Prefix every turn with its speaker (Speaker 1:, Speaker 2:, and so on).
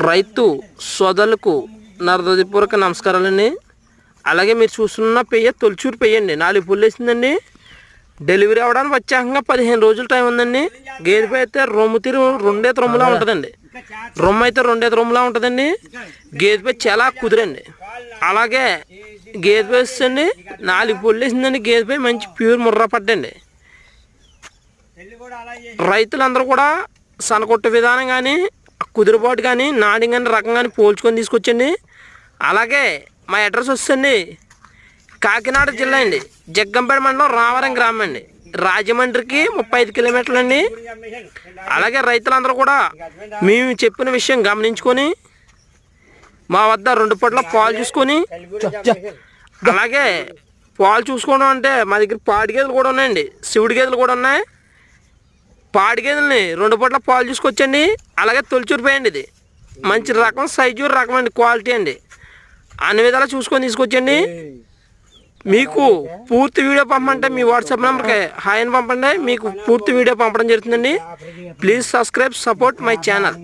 Speaker 1: రైతు సోదరులకు నా హృదయపూర్వక నమస్కారాలండి. అలాగే మీరు చూస్తున్న పెయ్య తొలిచూరు పెయ్య అండి. 4 పుల్లు వేసిందండి. డెలివరీ అవ్వడానికి ప్రత్యేకంగా 15 రోజులు టైం ఉందండి. గేదె పై అయితే రొమ్ము తీరు 2 రొమ్ములా ఉంటుందండి. రొమ్ము అయితే 2 రొమ్ములా ఉంటుందండి. గేదె పై చాలా కుదిరండి. అలాగే గేదె పై వేసిందండి. 4 పుల్లు వేసిందండి. గేదె పై మంచి ప్యూర్ ముర్రా పడ్డండి. రైతులందరూ కూడా సనకొట్టు విధానం కానీ కుదురుబాటు కానీ నాడింగ్ కానీ రకం కానీ పోల్చుకొని తీసుకొచ్చండి. అలాగే మా అడ్రస్ వస్తుంది కాకినాడ జిల్లా అండి, జగ్గంపేట మండలం రామవరం గ్రామం అండి. రాజమండ్రికి 35 కిలోమీటర్లు అండి. అలాగే రైతులందరూ కూడా మేము చెప్పిన విషయం గమనించుకొని మా వద్ద 2 పూట్ల పాలు చూసుకొని, అలాగే పాలు చూసుకోవడం అంటే మా దగ్గర పాడి గేదెలు కూడా ఉన్నాయండి, శివుడి గేదెలు కూడా ఉన్నాయి. పాడి గేదెలని 2 పూట్ల పాలు చూసుకొచ్చండి. అలాగే తొలిచూరు పోయండి, ఇది మంచి రకం సైజు రకం అండి, క్వాలిటీ అండి. అన్ని విధాలా చూసుకొని తీసుకొచ్చండి. మీకు పూర్తి వీడియో పంపమంటే మీ వాట్సాప్ నెంబర్కి హాయ్ అని పంపండి, మీకు పూర్తి వీడియో పంపడం జరుగుతుందండి. Please subscribe support my channel.